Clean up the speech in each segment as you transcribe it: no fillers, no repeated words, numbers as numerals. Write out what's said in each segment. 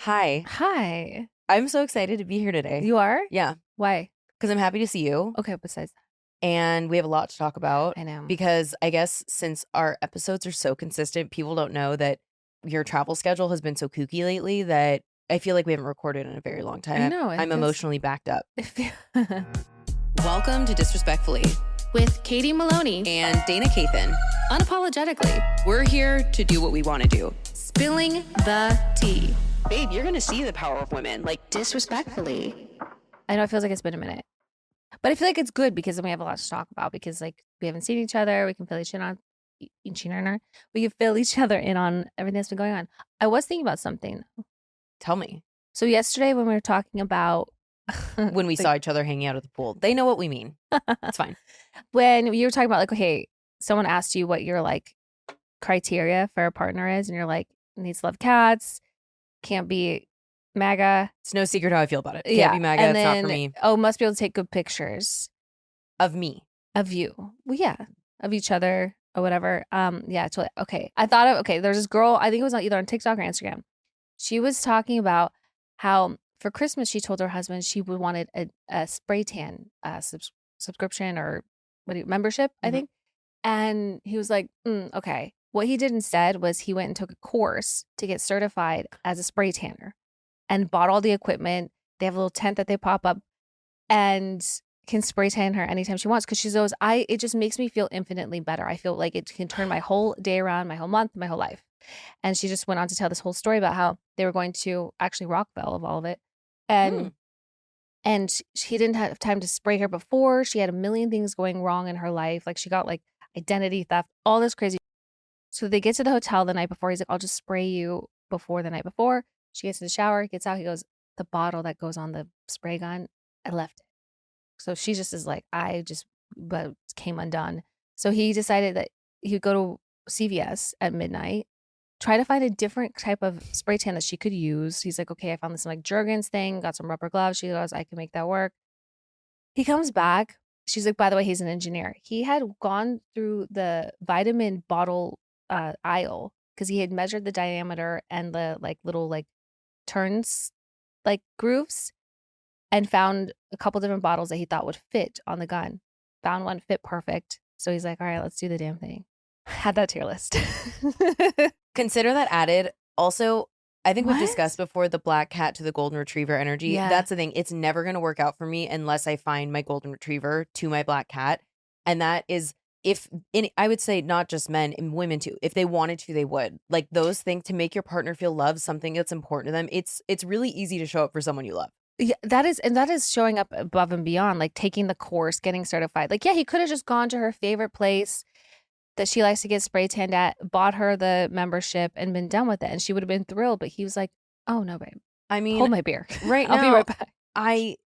Hi. Hi. I'm so excited to be here today. You are? Yeah, Why? because I'm happy to see you. Okay, besides And we have a lot to talk about that, I know. because I guess since our episodes are so consistent, people don't know that your travel schedule has been so kooky lately that I feel like we haven't recorded in a very long time. I know. I'm emotionally backed up. It Welcome to Disrespectfully with Katie Maloney and Dayna Kathan. Unapologetically, We're here to do what we want to do. spilling the tea. Babe, you're going to see the power of women. Like, disrespectfully. I know it feels like it's been a minute, but I feel like it's good because then we have a lot to talk about because like we haven't seen each other. We can fill each other in on everything that's been going on. I was thinking about something. Tell me. So yesterday when we were talking about When we saw each other hanging out at the pool, they know what we mean. It's fine. When you were talking about like, okay, someone asked you what your like criteria for a partner is, and you're like, needs to love cats, can't be MAGA. It's no secret how I feel about it. Can't be MAGA. And it's then, not for me. oh, must be able to take good pictures Of me. of you. Well, yeah, of each other or whatever. Yeah, totally. Okay. I thought of, okay, there's this girl, I think it was either on TikTok or Instagram. She was talking about how for Christmas she told her husband she wanted a spray tan subscription or membership, I think. And he was like, okay. What he did instead was he went and took a course to get certified as a spray tanner and bought all the equipment. They have a little tent that they pop up and can spray tan her anytime she wants because she goes, it just makes me feel infinitely better. I feel like it can turn my whole day around, my whole month, my whole life. And she just went on to tell this whole story about how they were going to actually Rockville of all of it. And she didn't have time to spray her before. She had a million things going wrong in her life. Like she got like identity theft, all this crazy. So they get to the hotel the night before. He's like, I'll just spray you before the night before. She gets in the shower, gets out. He goes, the bottle that goes on the spray gun, I left it. So she just is like, but came undone. So he decided that he would go to CVS at midnight, try to find a different type of spray tan that she could use. He's like, okay, I found this like Jergens thing, got some rubber gloves. She goes, I can make that work. He comes back. She's like, by the way, he's an engineer. He had gone through the vitamin bottle aisle because he had measured the diameter and the like little like turns like grooves and found a couple different bottles that he thought would fit on the gun. Found one fit perfect. So he's like, all right, let's do the damn thing. Had that tier list. Consider that added. Also, I think we've What? discussed before the black cat to the golden retriever energy. Yeah. That's the thing. It's never going to work out for me unless I find my golden retriever to my black cat. And that is I would say not just men and women too. If they wanted to, they would. Like those things to make your partner feel loved, something that's important to them. It's really easy to show up for someone you love. Yeah, that is showing up above and beyond, like taking the course, getting certified. Like, yeah, he could have just gone to her favorite place that she likes to get spray tanned at, bought her the membership and been done with it. And she would have been thrilled. But he was like, oh no, babe. I mean, hold my beer. Right I'll now, be right back. I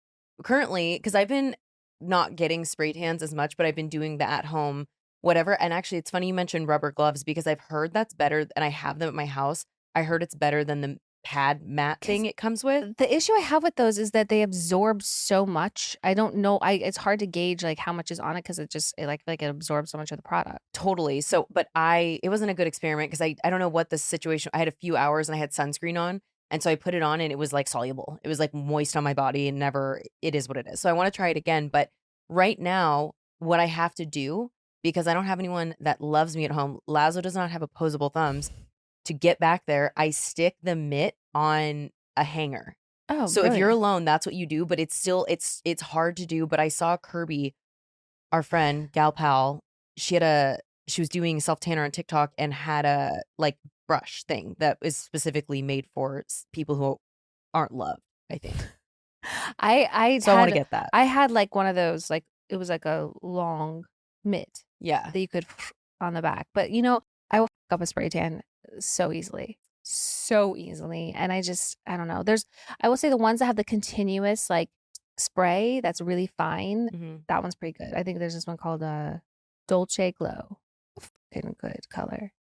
currently, because I've been not getting spray tans as much, but I've been doing the at home, whatever. And actually, it's funny you mentioned rubber gloves because I've heard that's better and I have them at my house. I heard it's better than the pad mat thing it comes with. The issue I have with those is that they absorb so much. I don't know. It's hard to gauge like how much is on it because it absorbs so much of the product. Totally. So, but it wasn't a good experiment because I don't know what the situation. I had a few hours and I had sunscreen on, and so I put it on and it was like soluble. It was like moist on my body and never. It is what it is. So I want to try it again. But right now, what I have to do because I don't have anyone that loves me at home. Lazo does not have opposable thumbs. To get back there, I stick the mitt on a hanger. Oh, so if you're alone, that's what you do. But it's still it's hard to do. But I saw Kirby, our friend, gal pal. She was doing self tanner on TikTok and had a like brush thing that is specifically made for people who aren't loved. I think. I want to get that. I had like one of those like it was like a long mitt. Yeah, that you could on the back. But you know, I will fuck up a spray tan so easily. And I don't know. I will say the ones that have the continuous like spray that's really fine. That one's pretty good. I think there's this one called Dolce Glow. Fucking good color.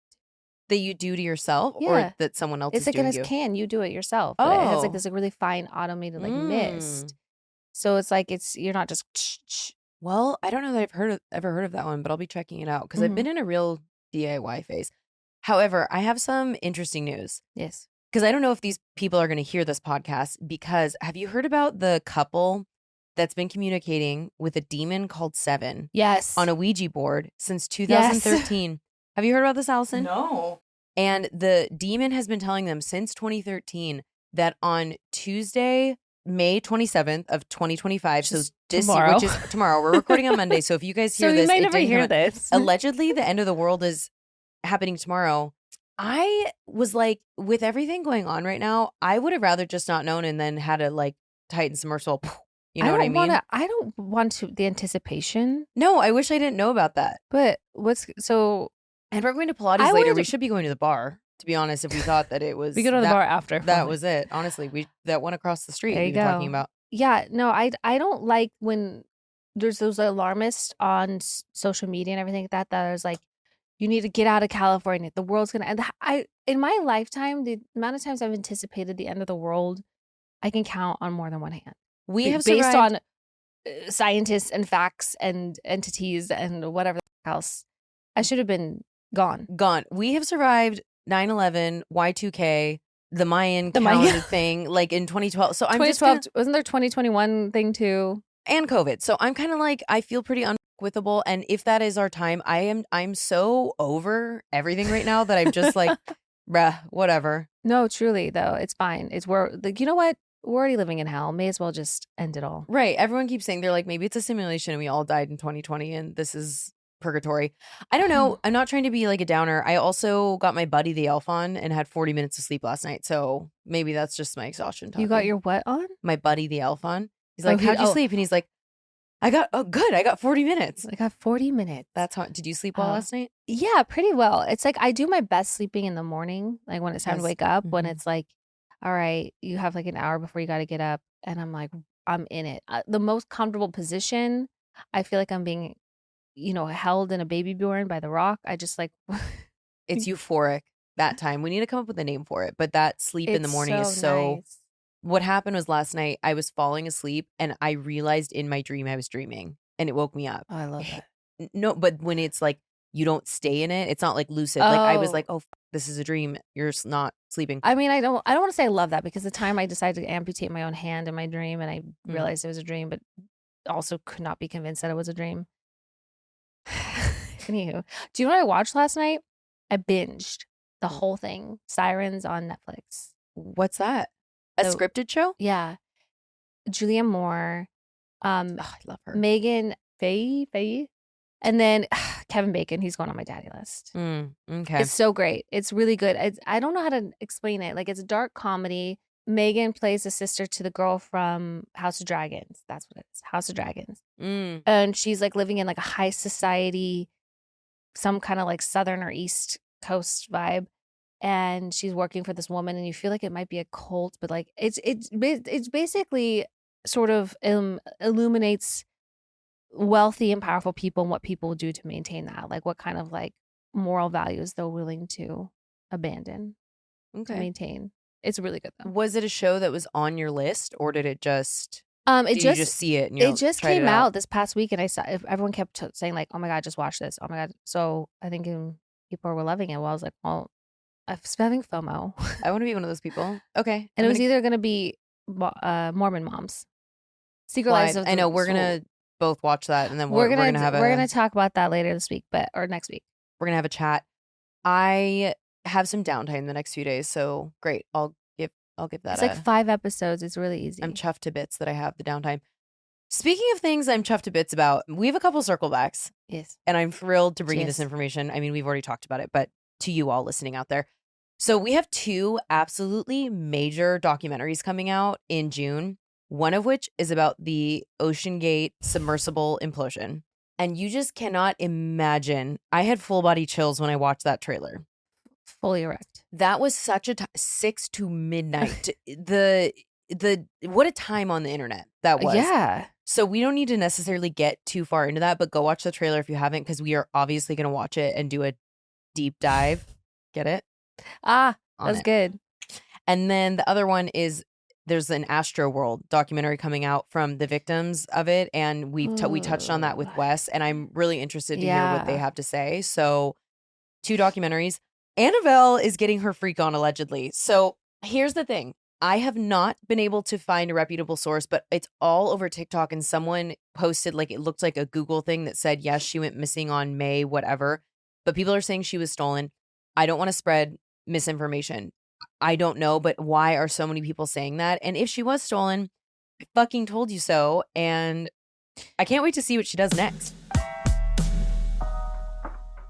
That you do to yourself Yeah. or that someone else it's is doing like in a you? can. You do it yourself. But it has like Oh. this like really fine automated like mist. So it's like you're not just Well, I don't know that I've ever heard of that one, but I'll be checking it out because I've been in a real DIY phase. However, I have some interesting news. Yes. because I don't know if these people are going to hear this podcast, because have you heard about the couple that's been communicating with a demon called Seven Yes. on a Ouija board since Yes. 2013? Have you heard about this, Allison? No. And the demon has been telling them since 2013 that on Tuesday, May 27th of 2025, so this year, which is tomorrow, we're recording on Monday. So if you guys hear so this, you may it never didn't hear come out. this. Allegedly, the end of the world is happening tomorrow. I was like, with everything going on right now, I would have rather just not known and then had to like tighten somersault. You know what I mean? I don't want to the anticipation. No, I wish I didn't know about that. But what's so? And we're going to Pilates later. We should be going to the bar, to be honest, if we thought that it was. We go to the bar after. That was it. Honestly, that one across the street we were talking about. Yeah, no, I don't like when there's those alarmists on social media and everything like that that is like, you need to get out of California. The world's gonna end. In my lifetime, the amount of times I've anticipated the end of the world, I can count on more than one hand. We have based survived- on scientists and facts and entities and whatever else. I should have been gone. We have survived 9/11, Y2K, the Mayan calendar thing, like in 2012. So I'm 2012, just wasn't there 2021 thing too? And COVID. So I'm kind of like, I feel pretty unwithable. And if that is our time, I'm so over everything right now that I'm just like, bruh, whatever. No, truly though, it's fine. We're like, you know what? We're already living in hell. May as well just end it all. Right. Everyone keeps saying, they're like, maybe it's a simulation and we all died in 2020 and this is purgatory. I don't know. I'm not trying to be like a downer. I also got my buddy the elf on and had 40 minutes of sleep last night. So maybe that's just my exhaustion talking. You got your what on? My buddy the elf on. He's like, how'd you sleep? And he's like, I got 40 minutes. I got 40 minutes. That's how. Did you sleep well last night? Yeah, pretty well. It's like I do my best sleeping in the morning, like when it's time to wake up, when it's like, all right, you have like an hour before you got to get up. And I'm like, I'm in it. The most comfortable position, I feel like I'm being, held in a baby born by the rock. I just like. It's euphoric that time. We need to come up with a name for it. But that sleep in the morning is so. Nice. What happened was last night I was falling asleep and I realized in my dream I was dreaming and it woke me up. Oh, I love that. No, but when it's like you don't stay in it, it's not like lucid. Like I was like, oh, this is a dream. You're not sleeping. I mean, I don't want to say I love that because the time I decided to amputate my own hand in my dream and I realized it was a dream, but also could not be convinced that it was a dream. Anywho, do you know what I watched last night? I binged the whole thing. Sirens on Netflix. What's that? A scripted show? Yeah. Julianne Moore. I love her. Megan Faye. And then Kevin Bacon. He's going on my daddy list. Okay. It's so great. It's really good. I don't know how to explain it. Like, it's a dark comedy. Megan plays the sister to the girl from House of Dragons. That's what it is. House of Dragons. And she's like living in like a high society, some kind of like Southern or East Coast vibe. And she's working for this woman and you feel like it might be a cult, but like it's basically sort of illuminates wealthy and powerful people and what people do to maintain that, like what kind of like moral values they're willing to abandon to maintain. It's really good though. Was it a show that was on your list or did it just you just see it and it just came out this past week and I saw everyone kept saying like, oh my God, just watch this, oh my God. So I think people were loving it. Well, I was like, well, I'm having FOMO. I want to be one of those people. Okay. And it was either going to be Mormon Moms. Secret Lives of the I know we're going to both watch that and then we're going to talk about that later this week, or next week. We're going to have a chat. I have some downtime the next few days, so great. I'll give that. It's like 5 episodes. It's really easy. I'm chuffed to bits that I have the downtime. Speaking of things I'm chuffed to bits about, we have a couple circle backs. Yes. And I'm thrilled to bring you this information. I mean, we've already talked about it, but to you all listening out there. So we have 2 absolutely major documentaries coming out in June, one of which is about the Ocean Gate submersible implosion. And you just cannot imagine. I had full body chills when I watched that trailer. Fully erect. That was such a 6 to midnight. What a time on the internet that was. Yeah. So we don't need to necessarily get too far into that, but go watch the trailer if you haven't, because we are obviously going to watch it and do a deep dive. Get it? That's good. And then the other one is there's an Astro World documentary coming out from the victims of it, and we touched on that with Wes, and I'm really interested to hear what they have to say. So 2 documentaries. Annabelle is getting her freak on allegedly. So Here's the thing. I have not been able to find a reputable source, but it's all over TikTok. And someone posted, like, it looked like a Google thing that said, yes, she went missing on May, whatever. But people are saying she was stolen. I don't want to spread misinformation. I don't know, but why are so many people saying that? And if she was stolen, I fucking told you so. And I can't wait to see what she does next.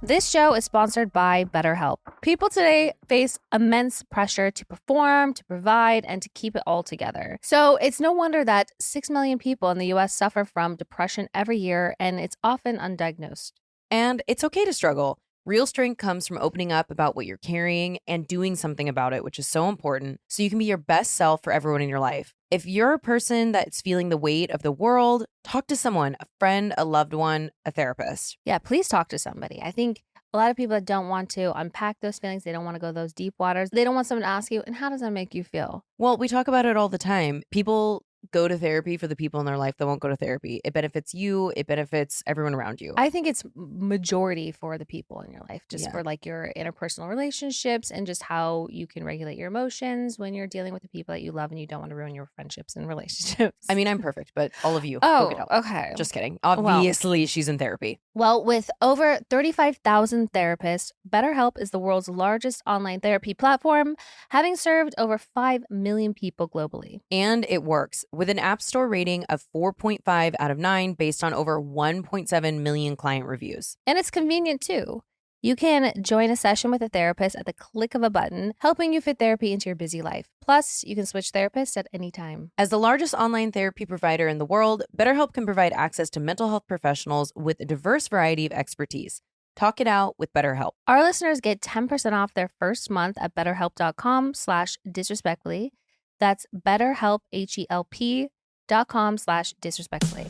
This show is sponsored by BetterHelp. People today face immense pressure to perform, to provide, and to keep it all together. So it's no wonder that 6 million people in the US suffer from depression every year, and it's often undiagnosed. And it's okay to struggle. Real strength comes from opening up about what you're carrying and doing something about it, which is so important, so you can be your best self for everyone in your life. If you're a person that's feeling the weight of the world, talk to someone, a friend, a loved one, a therapist. Yeah, please talk to somebody. I think a lot of people that don't want to unpack those feelings, they don't want to go those deep waters. They don't want someone to ask you, and how does that make you feel? Well, we talk about it all the time. People go to therapy for the people in their life that won't go to therapy. It benefits you. It benefits everyone around you. I think it's majority for the people in your life, just Yeah. for like your interpersonal relationships and just how you can regulate your emotions when you're dealing with the people that you love and you don't want to ruin your friendships and relationships. I mean, I'm perfect, but all of you go get help. Okay. Just kidding. Obviously, she's in therapy. Well, with over 35,000 therapists, BetterHelp is the world's largest online therapy platform, having served over 5 million people globally. And it works with an App Store rating of 4.5 out of 9 based on over 1.7 million client reviews. And it's convenient too. You can join a session with a therapist at the click of a button, helping you fit therapy into your busy life. Plus, you can switch therapists at any time. As the largest online therapy provider in the world, BetterHelp can provide access to mental health professionals with a diverse variety of expertise. Talk it out with BetterHelp. Our listeners get 10% off their first month at betterhelp.com/disrespectfully. That's BetterHelp, HELP.com/disrespectfully.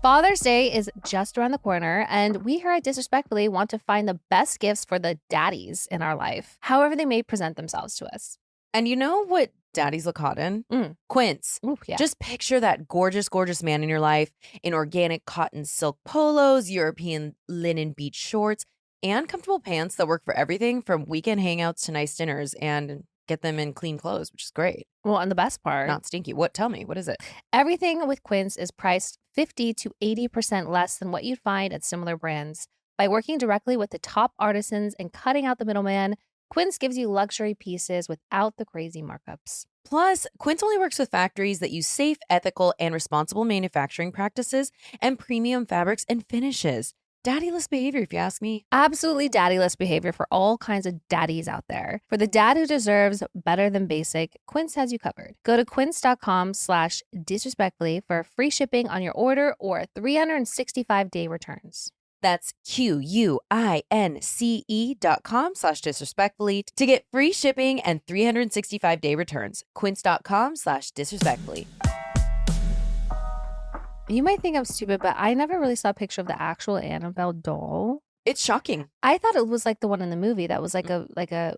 Father's Day is just around the corner, and we here at Disrespectfully want to find the best gifts for the daddies in our life, however they may present themselves to us. And you know what daddies look hot in? Quince. Ooh, yeah. Just picture that gorgeous, gorgeous man in your life in organic cotton silk polos, European linen beach shorts, and comfortable pants that work for everything from weekend hangouts to nice dinners, and get them in clean clothes, which is great. Well, and the best part, Not stinky. Tell me, what is it? everything with Quince is priced 50 to 80% less than what you'd find at similar brands. By working directly with the top artisans and cutting out the middleman, Quince gives you luxury pieces without the crazy markups. Plus, Quince only works with factories that use safe, ethical, and responsible manufacturing practices and premium fabrics and finishes. Daddyless behavior, if you ask me. Absolutely daddyless behavior for all kinds of daddies out there. For the dad who deserves better than basic, Quince has you covered. Go to quince.com/disrespectfully for free shipping on your order or 365-day returns. That's QUINCE.com/disrespectfully to get free shipping and 365-day returns. Quince.com/disrespectfully. You might think I'm stupid, but I never really saw a picture of the actual Annabelle doll. It's shocking. I thought it was like the one in the movie that was like a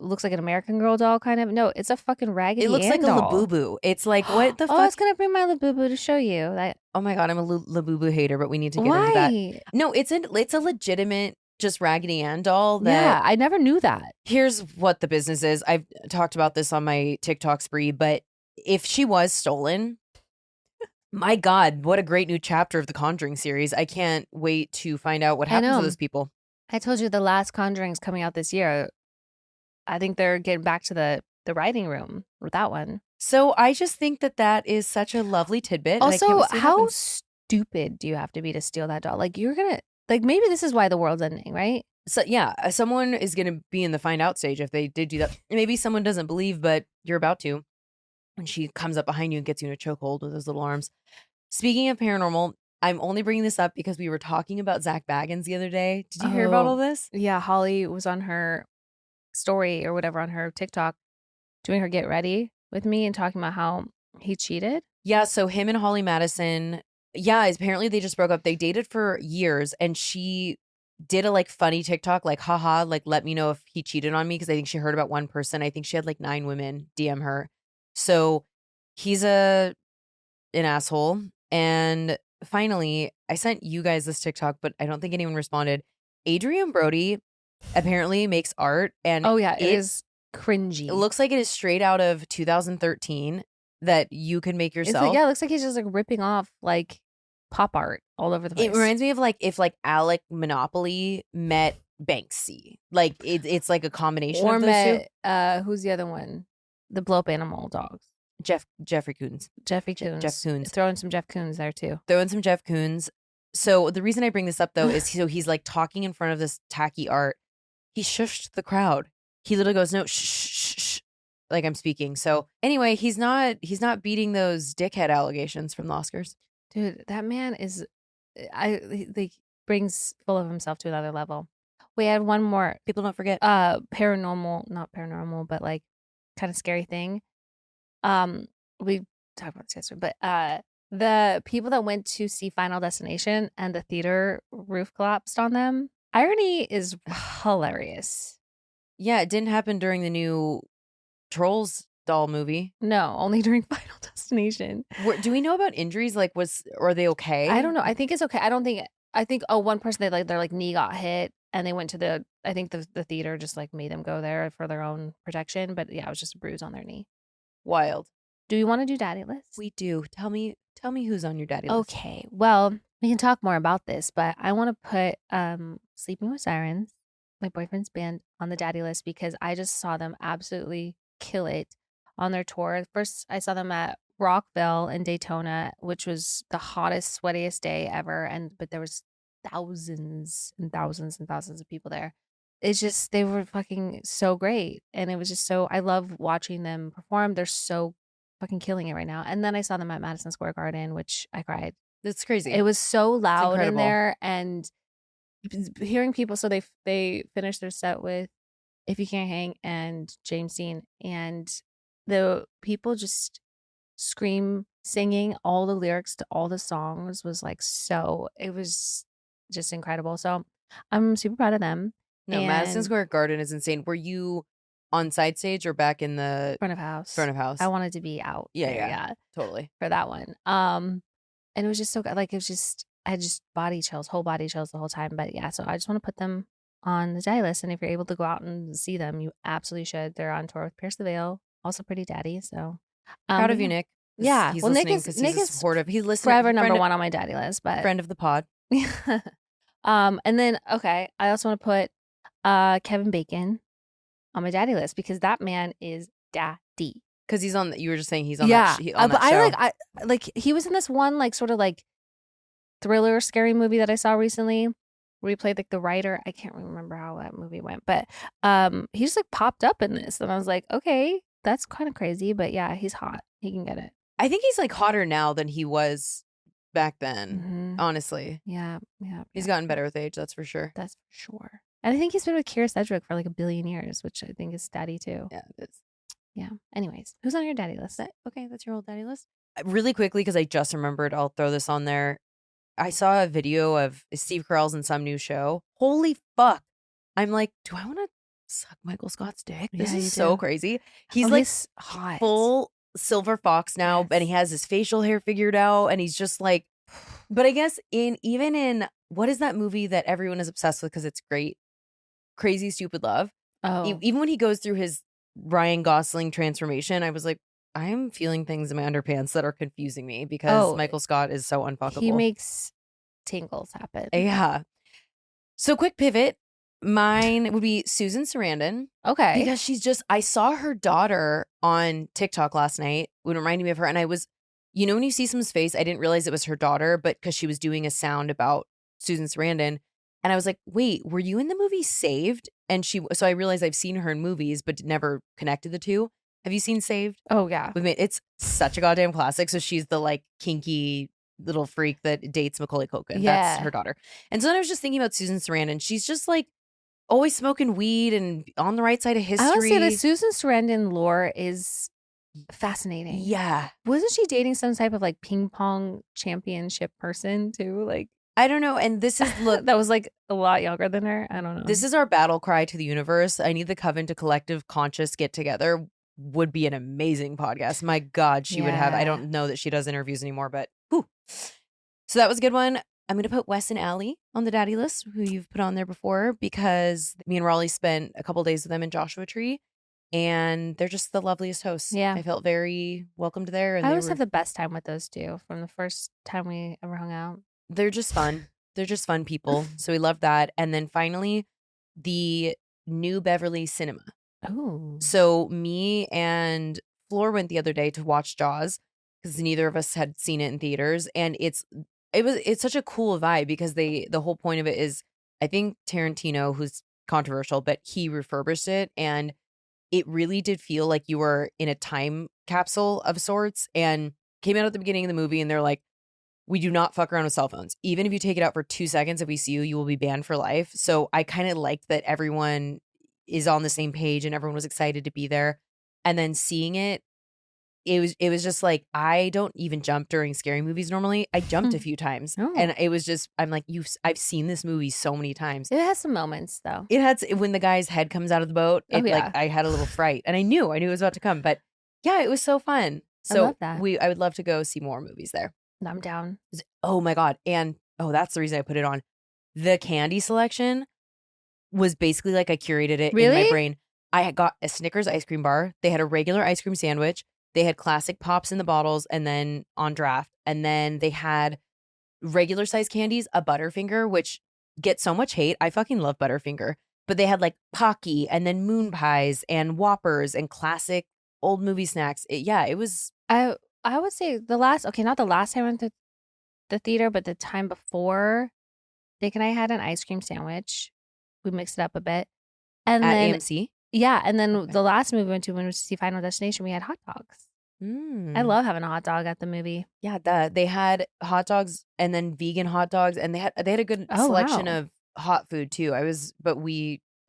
looks like an American Girl doll kind of. No, it's a fucking Raggedy It looks Ann like doll. a Labubu. It's like, what the Oh, I was fuck? gonna bring my Labubu to show you. Oh my God, I'm a Labubu hater, but we need to get into that. Why? No, it's a legitimate just Raggedy Ann doll that Yeah, I never knew that. here's what the business is. I've talked about this on my TikTok spree, but if she was stolen, my God, what a great new chapter of the Conjuring series. I can't wait to find out what I happens know. to those people. I told you the last Conjuring's coming out this year. I think they're getting back to the writing room with that one. So I just think that is such a lovely tidbit. and I can't Also, wait to see what how happens. stupid do you have to be to steal that doll? Like you're gonna maybe this is why the world's ending, right? So yeah, someone is going to be in the find out stage if they did do that. Maybe someone doesn't believe, but you're about to. And she comes up behind you and gets you in a chokehold with those little arms. Speaking of paranormal, I'm only bringing this up because we were talking about Zach Bagans the other day. Did you hear about all this? Yeah, Holly was on her story or whatever on her TikTok doing her get ready with me and talking about how he cheated. Yeah, so him and Holly Madison, yeah, apparently they just broke up. They dated for years, and she did a funny TikTok, haha, let me know if he cheated on me, because I think she heard about one person. I think she had 9 women DM her. So he's an asshole. And finally, I sent you guys this TikTok, but I don't think anyone responded. Adrien Brody apparently makes art, and Oh yeah, it is cringy. It looks like it is straight out of 2013 that you can make It's yourself. like, yeah, it looks like he's just like ripping off like pop art all over the place. It reminds me of like if like Alec Monopoly met Banksy. Like it's like a combination or of those two. met who's the other one? The blow up animal dogs. Jeffrey Coons. Jeffrey Coons. Jeff Koons. Throw in some Jeff Koons there too. Throw in some Jeff Koons. So the reason I bring this up though is so he's like talking in front of this tacky art. He shushed the crowd. He literally goes, no, shh, shh, shh, like I'm speaking. So anyway, he's not beating those dickhead allegations from the Oscars. Dude, that man is he brings full of himself to another level. We had one more People don't forget. paranormal, not paranormal, but like kind of scary thing. We talked about this yesterday, but the people that went to see Final Destination and the theater roof collapsed on them. Irony is hilarious. Yeah, it didn't happen during the new Trolls doll movie. No, only during Final Destination. Do we know about injuries? Like, are they okay? I don't know. I think it's okay. I think one person their like knee got hit and they went to the theater just like made them go there for their own protection. But yeah, it was just a bruise on their knee. Wild. Do you want to do daddy list? We do. Tell me who's on your daddy list. Okay. Well, we can talk more about this, but I want to put Sleeping with Sirens, my boyfriend's band, on the daddy list because I just saw them absolutely kill it on their tour. First, I saw them at Rockville in Daytona, which was the hottest, sweatiest day ever. But there was thousands and thousands and thousands of people there. It's just, they were fucking so great. And it was just so, I love watching them perform. They're so fucking killing it right now. And then I saw them at Madison Square Garden, which I cried. That's crazy. It was so loud in there, and hearing people. So they finished their set with "If You Can't Hang" and James Dean, and the people just scream singing all the lyrics to all the songs was like it was just incredible. So I'm super proud of them. No, Madison Square Garden is insane. Were you on side stage or back in the front of house? Front of house. I wanted to be out. Yeah, totally for that one. And it was just so good. Like, it was just, I had just whole body chills the whole time. But yeah, so I just want to put them on the daddy list. And if you're able to go out and see them, you absolutely should. They're on tour with Pierce the Veil, also Pretty Daddy. So proud of you, Nick. Yeah. He's well, Nick is supportive. He's listening. Forever number one on my daddy list, but friend of the pod. And then, okay, I also want to put Kevin Bacon on my daddy list because that man is daddy. Because he's on. You were just saying he's on. Yeah, on that show. I like he was in this one like sort of like thriller scary movie that I saw recently where he played like the writer. I can't remember how that movie went, but he just like popped up in this, and I was like, okay, that's kind of crazy, but yeah, he's hot. He can get it. I think he's like hotter now than he was back then. Honestly, yeah. He's gotten better with age. That's for sure. That's for sure. And I think he's been with Kira Sedgwick for like 1 billion years, which I think is daddy too. Yeah, it is. Yeah. Anyways, who's on your daddy list? Okay, that's your old daddy list. Really quickly, because I just remembered, I'll throw this on there. I saw a video of Steve Carell's in some new show. Holy fuck! I'm like, do I want to suck Michael Scott's dick? This is so crazy. He's like hot. Full silver fox now, and he has his facial hair figured out, and he's just like. But I guess even in what is that movie that everyone is obsessed with because it's great, Crazy Stupid Love. Oh, even when he goes through his Ryan Gosling transformation, I was like, I'm feeling things in my underpants that are confusing me because Michael Scott is so unfuckable. He makes tingles happen. Yeah. So quick pivot. Mine would be Susan Sarandon. Okay. Because she's just, I saw her daughter on TikTok last night. It reminded me of her. And I was, when you see someone's face, I didn't realize it was her daughter, but because she was doing a sound about Susan Sarandon. And I was like, wait, were you in the movie Saved? And so I realized I've seen her in movies, but never connected the two. Have you seen Saved? Oh, yeah. It's such a goddamn classic. So she's the like kinky little freak that dates Macaulay Culkin. Yeah. That's her daughter. And so then I was just thinking about Susan Sarandon. She's just like always smoking weed and on the right side of history. I would say the Susan Sarandon lore is fascinating. Yeah. Wasn't she dating some type of like ping pong championship person too? Like, I don't know. And this is that was like a lot younger than her. I don't know. This is our battle cry to the universe. I need the coven to collective conscious get together. Would be an amazing podcast. My God, she would have. I don't know that she does interviews anymore, but whew. So that was a good one. I'm going to put Wes and Allie on the daddy list, who you've put on there before, because me and Raleigh spent a couple days with them in Joshua Tree. and they're just the loveliest hosts. Yeah. I felt very welcomed there, and I always have the best time with those two from the first time we ever hung out. they're just fun. They're just fun people. So we love that. And then finally, the New Beverly Cinema. Oh. So me and Floor went the other day to watch Jaws because neither of us had seen it in theaters, and it's such a cool vibe because the whole point of it is, I think Tarantino, who's controversial, but he refurbished it, and it really did feel like you were in a time capsule of sorts, and came out at the beginning of the movie, and they're like, we do not fuck around with cell phones. Even if you take it out for 2 seconds, if we see you, you will be banned for life. So I kind of liked that everyone is on the same page and everyone was excited to be there. And then seeing it, it was just like, I don't even jump during scary movies normally. I jumped a few times. Oh. And it was just, I'm like, I've seen this movie so many times. It has some moments though. It had when the guy's head comes out of the boat, Oh, yeah. like I had a little fright, and I knew it was about to come. But yeah, it was so fun. So I love that. I would love to go see more movies there. I'm down. Oh my God. And that's the reason I put it on. The candy selection was basically like I curated it in my Really? brain. I had got a Snickers ice cream bar. They had a regular ice cream sandwich. They had classic pops in the bottles and then on draft. And then they had regular size candies, a Butterfinger, which gets so much hate. I fucking love Butterfinger. But they had like Pocky and then moon pies and Whoppers and classic old movie snacks. It was. I would say not the last time I went to the theater, but the time before, Nick and I had an ice cream sandwich. We mixed it up a bit. And At then AMC? Yeah, and then Okay. the last movie we went to see Final Destination, we had hot dogs. I love having a hot dog at the movie. Yeah, they had hot dogs and then vegan hot dogs, and they had a good selection of hot food too. I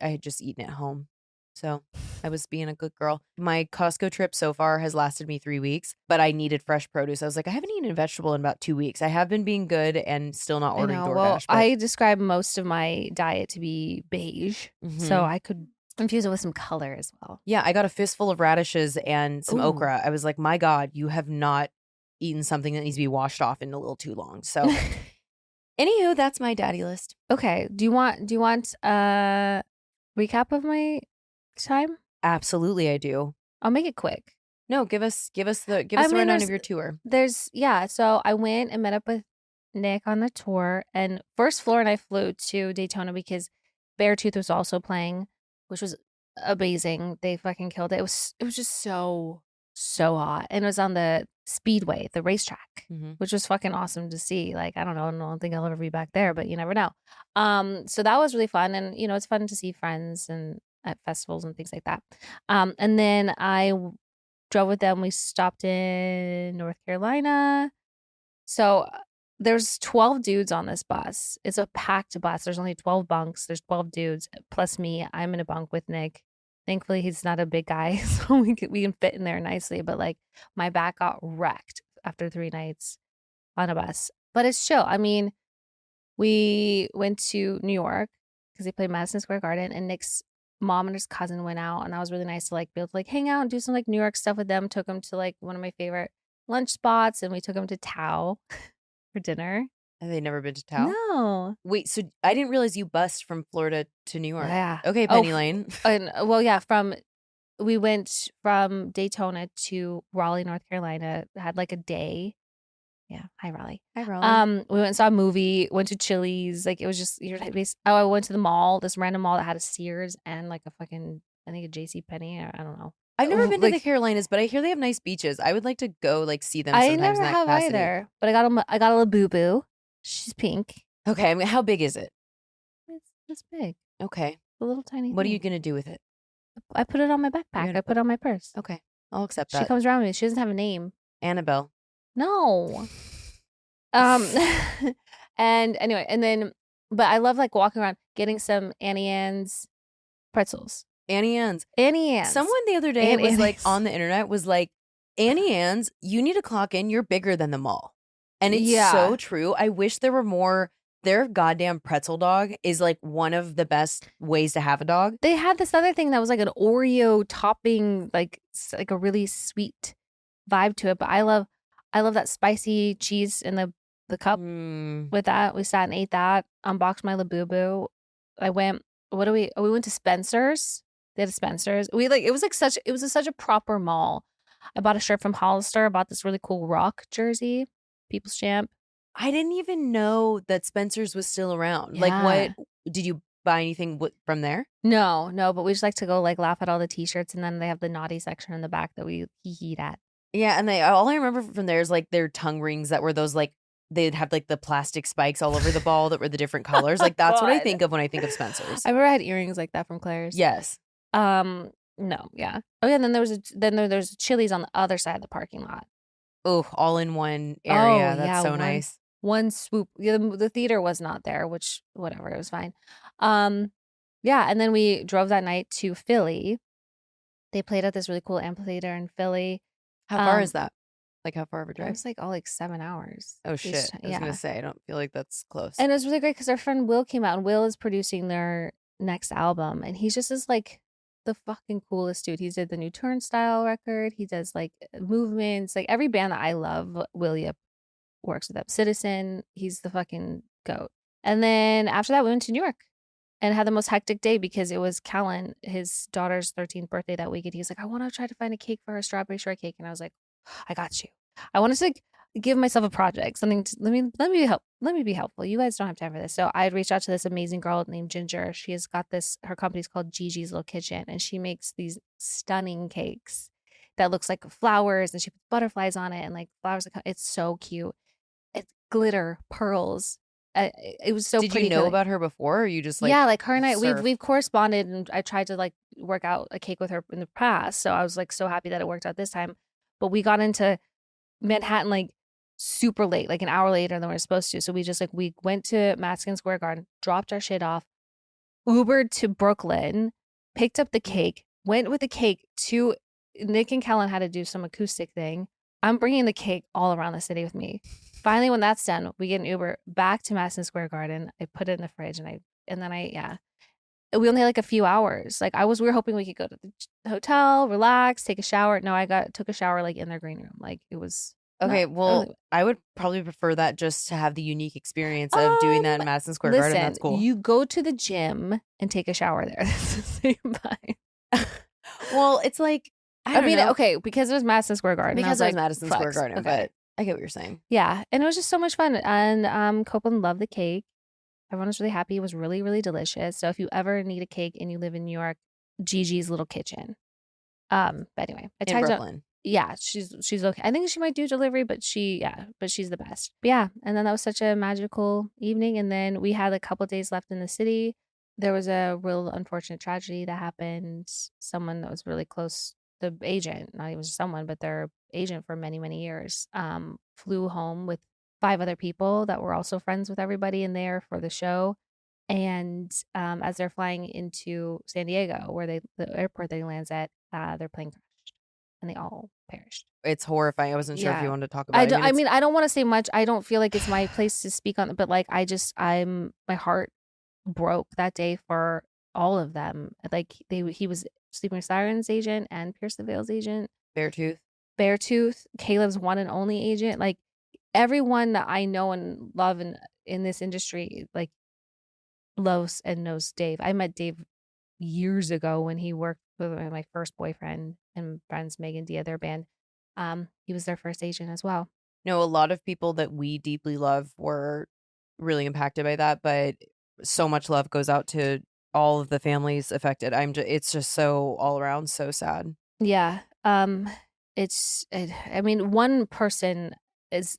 had just eaten at home. So I was being a good girl. My Costco trip so far has lasted me 3 weeks, but I needed fresh produce. I was like, I haven't eaten a vegetable in about 2 weeks. I have been being good and still not ordering DoorDash. Well, I describe most of my diet to be beige, so I could infuse it with some color as well. Yeah, I got a fistful of radishes and some okra. I was like, my God, you have not eaten something that needs to be washed off in a little too long. So anywho, that's my daddy list. Okay. Do you want a recap of my time? Absolutely, I do. I'll make it quick. No, give us the rundown of your tour. So I went and met up with Nick on the tour, and first Floor and I flew to Daytona because Beartooth was also playing, which was amazing. They fucking killed it. It was just so hot, and it was on the speedway, the racetrack, which was fucking awesome to see. Like, I don't think I'll ever be back there, but you never know. So that was really fun, and it's fun to see friends and at festivals and things like that. And then I drove with them. We stopped in North Carolina. So there's 12 dudes on this bus. It's a packed bus. There's only 12 bunks. There's 12 dudes plus me. I'm in a bunk with Nick. Thankfully, he's not a big guy, so we can fit in there nicely. But like, my back got wrecked after 3 nights on a bus. But it's chill. I mean, we went to New York because they played Madison Square Garden, and Nick's mom and his cousin went out, and that was really nice to like be able to like hang out and do some like New York stuff with them. Took them to like one of my favorite lunch spots, and we took them to Tao for dinner. Have they never been to Tao? No. Wait, so I didn't realize you bussed from Florida to New York. Yeah. Okay, Penny Lane. And we went from Daytona to Raleigh, North Carolina. Had like a day. Yeah. Hi, Raleigh. Hi, Raleigh. We went and saw a movie, went to Chili's. Like, it was just, I went to the mall, this random mall that had a Sears and like a fucking, I think a JCPenney, or I don't know. I've never been to the Carolinas, but I hear they have nice beaches. I would like to go like see them sometimes. I never have either, but I got a little boo-boo. She's pink. Okay, I mean, how big is it? It's big. Okay. A little tiny What thing. are you going to do with it? I put it on my backpack. I put it on my purse. Okay, I'll accept that. She comes around with me. She doesn't have a name. Annabelle. No. And anyway, but I love like walking around, getting some Annie Ann's pretzels. Annie Ann's. Someone the other day was like on the internet was like, Annie Ann's, you need to clock in. You're bigger than the mall. And it's so true. I wish there were more. Their goddamn pretzel dog is like one of the best ways to have a dog. They had this other thing that was like an Oreo topping, like a really sweet vibe to it. But I love that spicy cheese in the cup with that. We sat and ate that. Unboxed my Labubu. We went to Spencer's. They had a Spencer's. It was such a proper mall. I bought a shirt from Hollister. I bought this really cool Rock jersey, People's Champ. I didn't even know that Spencer's was still around. Like, what Yeah. did you buy anything from there? No, but we just like to go like laugh at all the t-shirts, and then they have the naughty section in the back that we hee at. Yeah, and all I remember from there is like their tongue rings that were those like they'd have like the plastic spikes all over the ball that were the different colors. Like that's what I God. think of when I think of Spencer's. I remember I had earrings like that from Claire's. Yes. No, yeah. Oh yeah, and then there's Chili's on the other side of the parking lot. Oh, all in one Oh, area. That's yeah, so nice. One swoop. Yeah, the theater was not there, which whatever, it was fine. Yeah, and then we drove that night to Philly. They played at this really cool amphitheater in Philly. How far is that? Like how far of a It drive? was like all like 7 hours. Oh shit. I was gonna Yeah. say I don't feel like that's close. And it was really great because our friend Will came out, and Will is producing their next album, and he's just like the fucking coolest dude. He did the new Turnstile record. He does like movements, like every band that I love. Will Yip works with them. Citizen, he's the fucking goat. And then after that, we went to New York and had the most hectic day because it was Callan, his daughter's 13th birthday that week. And he was like, I want to try to find a cake for her, strawberry shortcake. And I was like, I got you. I wanted to like, give myself a project, something to, let me be helpful. You guys don't have time for this. So I had reached out to this amazing girl named Ginger. She has got her company's called Gigi's Little Kitchen, and she makes these stunning cakes that looks like flowers, and she puts butterflies on it and like flowers. It's so cute. It's glitter, pearls. It was so Did pretty. you know about her before, or you just like yeah, like her and I, surf? we've corresponded, and I tried to like work out a cake with her in the past. So I was like so happy that it worked out this time. But we got into Manhattan like super late, like an hour later than we were supposed to. So we went to Madison Square Garden, dropped our shit off, Ubered to Brooklyn, picked up the cake, went with the cake to Nick and Kellen had to do some acoustic thing. I'm bringing the cake all around the city with me. Finally, when that's done, we get an Uber back to Madison Square Garden. I put it in the fridge, and we only had like a few hours. Like we were hoping we could go to the hotel, relax, take a shower. No, took a shower like in their green room. Like it was Okay, well, really. I would probably prefer that just to have the unique experience of doing that in Madison Square Garden. That's cool. You go to the gym and take a shower there. That's the same vibe. Well, it's like I mean, okay, because it was Madison Square Garden. Because it was like, Madison Square Garden, okay. but I get what you're saying. Yeah, and it was just so much fun. And Copeland loved the cake. Everyone was really happy. It was really, really delicious. So if you ever need a cake and you live in New York, Gigi's Little Kitchen. But anyway, I In Brooklyn. Yeah, she's okay. I think she might do delivery, but she's the best. But yeah, and then that was such a magical evening. And then we had a couple days left in the city. There was a real unfortunate tragedy that happened. Someone that was really close, the agent, not even someone, but their agent for many, many years, flew home with 5 other people that were also friends with everybody in there for the show. And as they're flying into San Diego, the airport that he lands at, their plane crashed, and they all perished. It's horrifying. I wasn't sure if you wanted to talk about it. I mean, I don't want to say much. I don't feel like it's my place to speak on it, but like, my heart broke that day for all of them. Like he was Sleeping with Sirens agent and Pierce the Veil's agent. Beartooth, Caleb's one and only agent. Like everyone that I know and love in this industry, like loves and knows Dave. I met Dave years ago when he worked with my first boyfriend and friends, Megan Dia, their band. He was their first agent as well. No, a lot of people that we deeply love were really impacted by that, but so much love goes out to all of the families affected. It's just so all around so sad. Yeah. I mean, one person is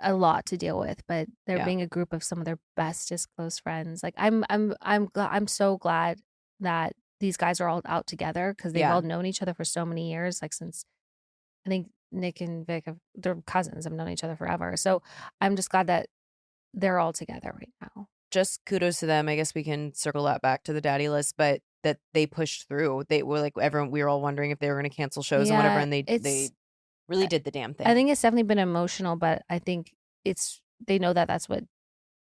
a lot to deal with, but they're being a group of some of their bestest close friends. Like I'm so glad that these guys are all out together because they've all known each other for so many years. Like since I think Nick and Vic they're cousins, have known each other forever. So I'm just glad that they're all together right now. Just kudos to them. I guess we can circle that back to the daddy list, but that they pushed through. They were like we were all wondering if they were going to cancel shows and whatever, and they really did the damn thing. I think it's definitely been emotional, but I think they know that that's what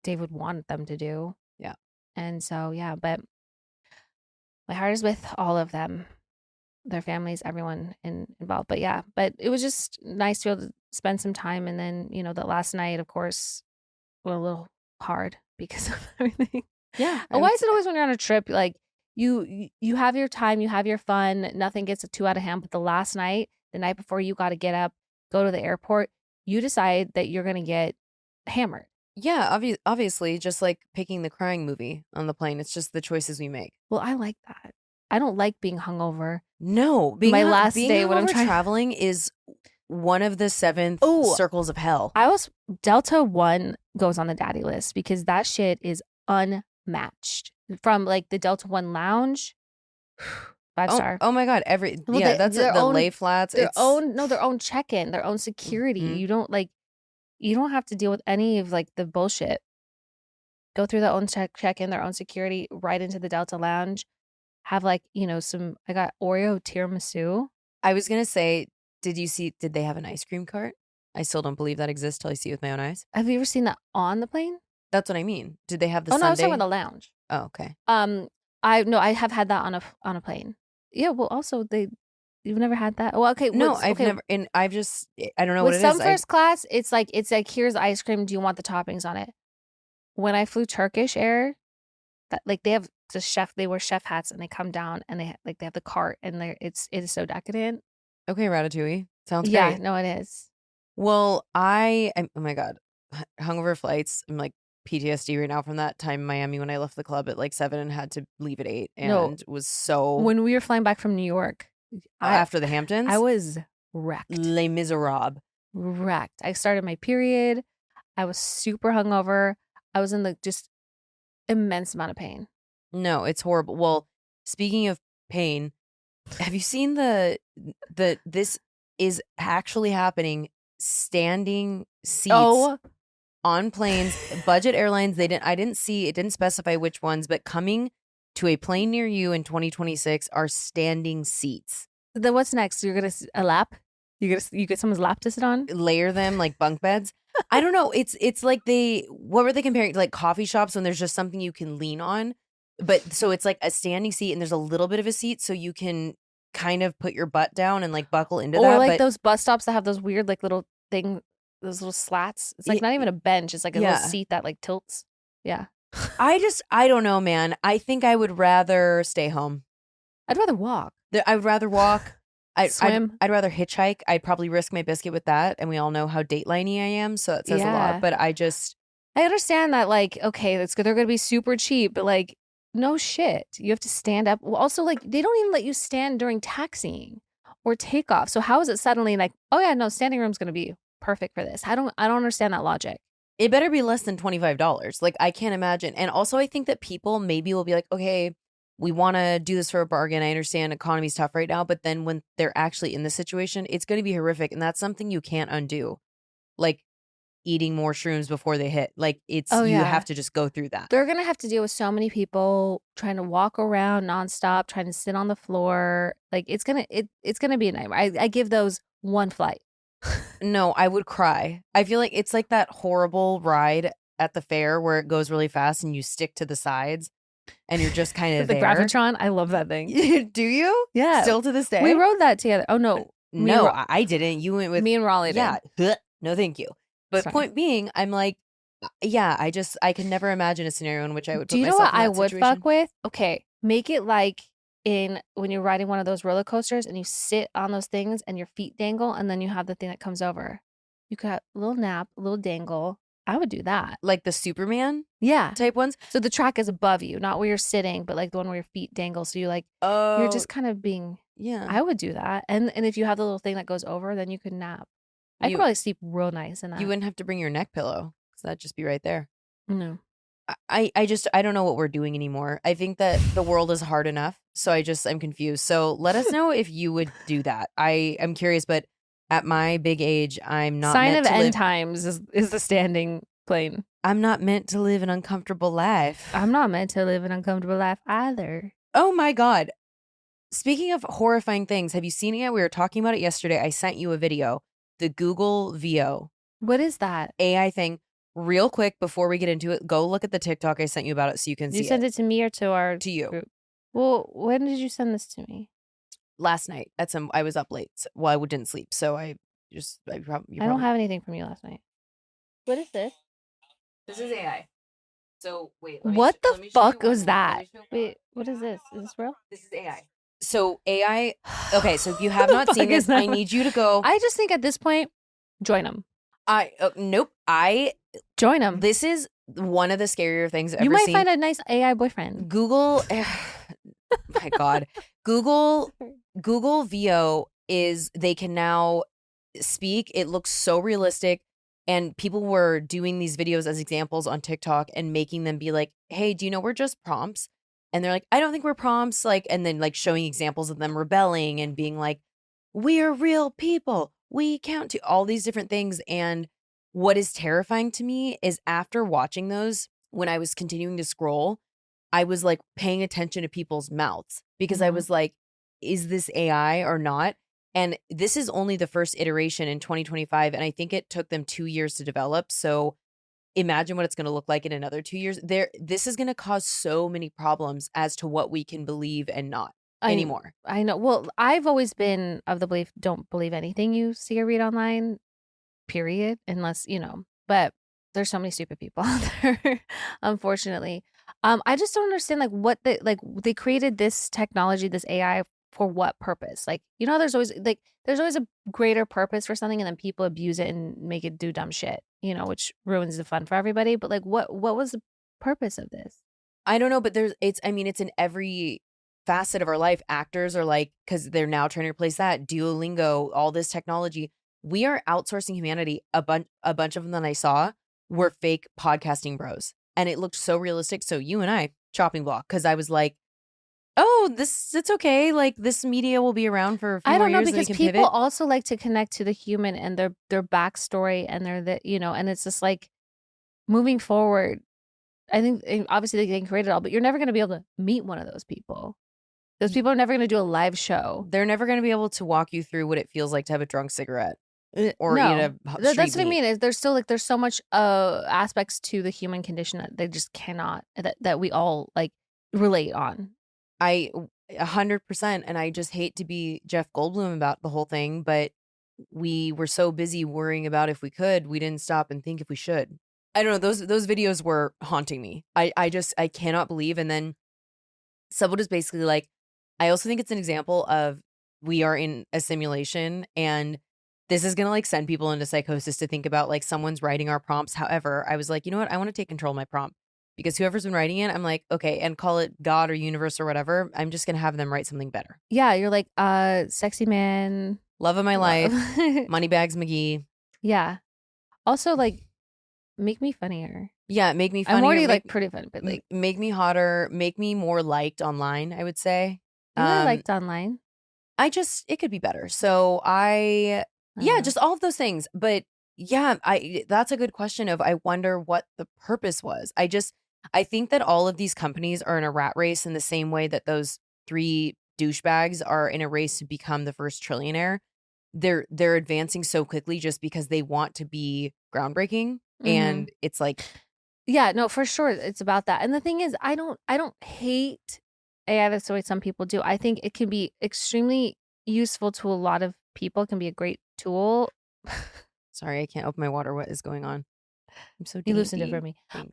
Dave would want them to do. Yeah. And so, yeah, but my heart is with all of them, their families, everyone involved. But yeah, but it was just nice to be able to spend some time. And then, that last night, of course, was a little hard because of everything. Yeah. Why is it always when you're on a trip, like you have your time, you have your fun, nothing gets too out of hand. But the last night, the night before you got to get up, go to the airport, you decide that you're gonna get hammered. Yeah, obviously, just like picking the crying movie on the plane. It's just the choices we make. Well, I like that. I don't like being hungover. No, My last being day when I'm hungover trying. traveling is one of the 7th Oh, circles of hell. Delta 1 goes on the daddy list because that shit is unmatched. From like the Delta 1 lounge, 5-star. Oh my god, that's their the own lay flats. their own check-in, their own security. Mhm. You don't have to deal with any of like the bullshit. Go through their own check-in, their own security, right into the Delta lounge. Have like, I got Oreo tiramisu. I was gonna say, did they have an ice cream cart? I still don't believe that exists till I see it with my own eyes. Have you ever seen that on the plane? That's what I mean. Did they have the Oh no, I was talking sundae? about the lounge. Oh, okay. I have had that on a plane. Yeah, well also you've never had that? Well, okay, No, I've okay. never, and I don't know what With it is. some first class, it's like here's the ice cream, do you want the toppings on it? When I flew Turkish Air, that like they have they wear chef hats and they come down and they have the cart and it is so decadent. Okay, Ratatouille. Sounds Yeah, great. no, it is. Well, oh my god, hungover flights. I'm like PTSD right now from that time in Miami when I left the club at like 7 and had to leave at 8 No, and was so when we were flying back from New York, after the Hamptons. I was wrecked. Les Miserables. Wrecked. I started my period. I was super hungover. I was in the just immense amount of pain. No, it's horrible. Well, speaking of pain, have you seen this is actually happening, standing seats on planes, budget airlines. I didn't see, it didn't specify which ones, but coming to a plane near you in 2026 are standing seats. Then what's next? You're gonna a lap? You get someone's lap to sit on? Layer them like bunk beds. I don't know. It's like what were they comparing to, like coffee shops when there's just something you can lean on, but so it's like a standing seat and there's a little bit of a seat so you can kind of put your butt down and like buckle into that. Or like but those bus stops that have those weird like little those little slats. It's like not even a bench. It's like a little seat that like tilts. Yeah. I don't know, man. I think I would rather stay home. I'd rather walk. I would rather walk. Swim. I'd rather hitchhike. I'd probably risk my biscuit with that. And we all know how dateliney I am, so that says a lot. But I understand that, like, okay, they're going to be super cheap, but like, no shit. You have to stand up. Well, also, like, they don't even let you stand during taxiing or takeoff. So how is it suddenly like, oh yeah, no, standing room's going to be perfect for this? I don't understand that logic. It better be less than $25. Like, I can't imagine. And also, I think that people maybe will be like, okay, we want to do this for a bargain. I understand economy's tough right now, but then when they're actually in this situation, it's going to be horrific. And that's something you can't undo. Like eating more shrooms before they hit. Like you have to just go through that. They're going to have to deal with so many people trying to walk around nonstop, trying to sit on the floor. Like it's going to be a nightmare. I give those one flight. No, I would cry. I feel like it's like that horrible ride at the fair where it goes really fast and you stick to the sides. And you're just kind of the there. Gravitron. I love that thing. Do you? Yeah. Still to this day? We rode that together. Oh, no. No, I didn't. You went with me and Raleigh. Yeah. No, thank you. But point being, I'm like, yeah, I can never imagine a scenario in which I would put myself in that situation. Do you know what I would fuck with? Okay. Make it like when you're riding one of those roller coasters and you sit on those things and your feet dangle and then you have the thing that comes over. You could have a little nap, a little dangle. I would do that. Like the Superman? Yeah. Type ones? So the track is above you, not where you're sitting, but like the one where your feet dangle. So you like, you're just kind of being, I would do that. And if you have the little thing that goes over, then you could nap. I could probably sleep real nice in that. You wouldn't have to bring your neck pillow because that'd just be right there. No. I don't know what we're doing anymore. I think that the world is hard enough. So I'm confused. So let us know if you would do that. I'm curious, but at my big age, I'm not sign of end times is the standing plane. I'm not meant to live an uncomfortable life. I'm not meant to live an uncomfortable life either. Oh my God. Speaking of horrifying things, have you seen it yet? We were talking about it yesterday. I sent you a video. The Google Veo. What is that? AI thing. Real quick, before we get into it, go look at the TikTok I sent you about it so you can see it. You sent it to me or to you group? Well, when did you send this to me? Last night. I was up late. Well, I didn't sleep, so I don't have anything from you last night. What is this? This is AI. So wait, What let the me show you fuck one was more. Let that? me show Wait, what is this? Is this real? This is AI. So AI. Okay, so if you have The not fuck seen is this, I that? need you to go. I just think at this point, join them. Nope. Join them. This is one of the scarier things I've You ever might seen. find a nice AI boyfriend. Google. My God. Google Veo is, they can now speak. It looks so realistic. And people were doing these videos as examples on TikTok and making them be like, hey, do you know we're just prompts? And they're like, I don't think we're prompts. Like, and then like showing examples of them rebelling and being like, we are real people. We count to all these different things. And what is terrifying to me is after watching those, when I was continuing to scroll, I was like paying attention to people's mouths because I was like, is this AI or not? And this is only the first iteration in 2025. And I think it took them 2 years to develop. So imagine what it's going to look like in another 2 years. This is going to cause so many problems as to what we can believe and not anymore. I know. Well, I've always been of the belief, don't believe anything you see or read online, period, unless, but there's so many stupid people out there, unfortunately. I just don't understand they created this technology, this AI for what purpose? Like, there's always a greater purpose for something and then people abuse it and make it do dumb shit, which ruins the fun for everybody. But like what was the purpose of this? I don't know, but it's in every facet of our life. Actors are like, because they're now trying to replace that. Duolingo, all this technology. We are outsourcing humanity. A bunch of them that I saw were fake podcasting bros. And it looked so realistic. So you and I, chopping block, because I was like, oh, it's okay. Like this media will be around for a few I more don't know years. because They can people pivot. also like to connect to the human and their backstory and and it's just like moving forward. I think obviously they can create it all, but you're never going to be able to meet one of those people. Those people are never going to do a live show. They're never going to be able to walk you through what it feels like to have a drunk cigarette or eat No, a street that's what I meat. mean. There's still there's so much aspects to the human condition that they just cannot that we all like relate on. 100%. And I just hate to be Jeff Goldblum about the whole thing, but we were so busy worrying about if we could, we didn't stop and think if we should. I don't know. Those videos were haunting me. I cannot believe. And then someone is basically like, I also think it's an example of we are in a simulation and this is going to like send people into psychosis to think about like someone's writing our prompts. However, I was like, you know what? I want to take control of my prompt because whoever's been writing it, I'm like, okay, and call it God or universe or whatever. I'm just going to have them write something better. Yeah, you're like sexy man, Love of my life, Moneybags McGee. Yeah. Also, like, make me funnier. Yeah, make me funnier. I'm already like pretty funny, but like, make me hotter, make me more liked online, I would say. you are liked online. It could be better. So yeah, just all of those things. But yeah, that's a good question of, I wonder what the purpose was. I think that all of these companies are in a rat race in the same way that those three douchebags are in a race to become the first trillionaire. They're advancing so quickly just because they want to be groundbreaking. And it's like, yeah, no, for sure. It's about that. And the thing is, I don't hate AI. That's the way some people do. I think it can be extremely useful to a lot of people. It can be a great tool. Sorry, I can't open my water. What is going on? I'm so dainty. You loosened it for me. Thanks.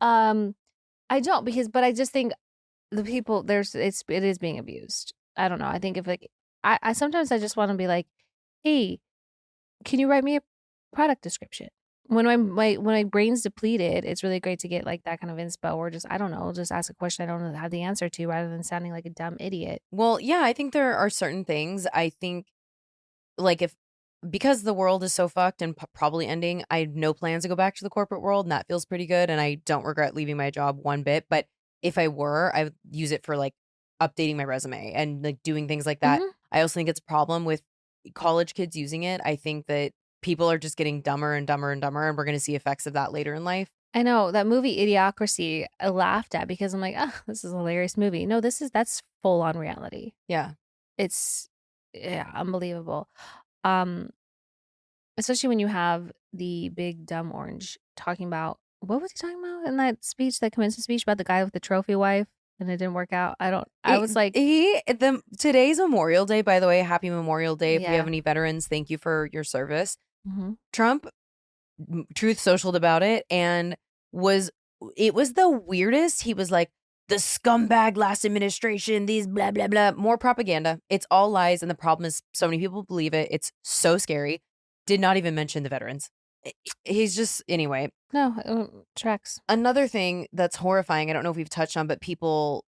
I don't but I just think the people it is being abused. I don't know. I think if like I sometimes I just want to be like, hey, can you write me a product description? When my brain's depleted, it's really great to get like that kind of inspo or just, I don't know, just ask a question I don't have the answer to rather than sounding like a dumb idiot. Well, yeah, I think there are certain things. I think like because the world is so fucked and probably ending, I have no plans to go back to the corporate world, and that feels pretty good. And I don't regret leaving my job one bit. But if I were, I would use it for like updating my resume and like doing things like that. I also think it's a problem with college kids using it. I think that people are just getting dumber and dumber and dumber, and we're going to see effects of that later in life. I know that movie Idiocracy I laughed at because I'm like, oh, this is a hilarious movie. No, that's full on reality. Yeah. It's unbelievable. Especially when you have the big dumb orange talking about, what was he talking about in that speech, that commencement speech about the guy with the trophy wife and it didn't work out? I was like, today's Memorial Day, by the way. Happy Memorial Day. If we Yeah. have any veterans, thank you for your service. Mhm. Trump Truth Socialed about it and was it was the weirdest. He was like, the scumbag last administration, these blah, blah, blah, more propaganda. It's all lies. And the problem is so many people believe it. It's so scary. Did not even mention the veterans. He's just, anyway. No, tracks. Another thing that's horrifying, I don't know if we've touched on, but people,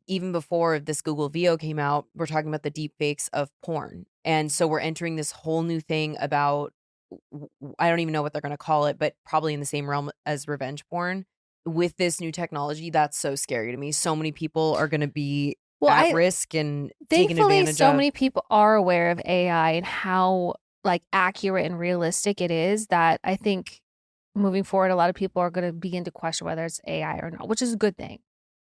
even before this Google Veo came out, we're talking about the deep fakes of porn. And so we're entering this whole new thing about, I don't even know what they're going to call it, but probably in the same realm as revenge porn. With this new technology, that's so scary to me. So many people are going to be at risk and taken advantage of. So many people are aware of AI and how like accurate and realistic it is that I think moving forward, a lot of people are going to begin to question whether it's AI or not, which is a good thing.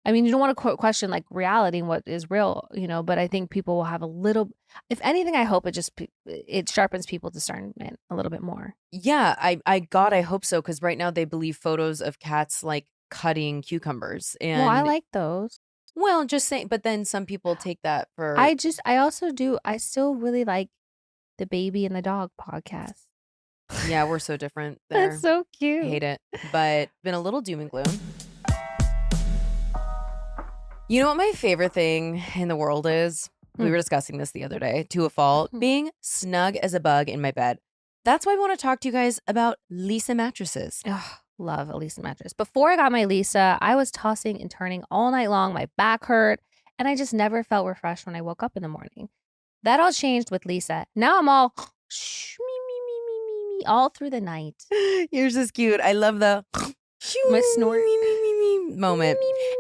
I mean, you don't want to question like reality and what is real, but I think people will have a little, if anything, I hope it sharpens people's discernment a little bit more. Yeah, I hope so. Cause right now they believe photos of cats like cutting cucumbers. And well, I like those. Well, just saying, but then some people take that for. I still really like the baby and the dog podcast. Yeah, we're so different there. That's so cute. I hate it, but been a little doom and gloom. You know what my favorite thing in the world is? We were discussing this the other day, to a fault, being snug as a bug in my bed. That's why I want to talk to you guys about Leesa mattresses. Ugh, love a Leesa mattress. Before I got my Leesa, I was tossing and turning all night long. My back hurt, and I just never felt refreshed when I woke up in the morning. That all changed with Leesa. Now I'm all me all through the night. Yours is cute. I love the my snort moment.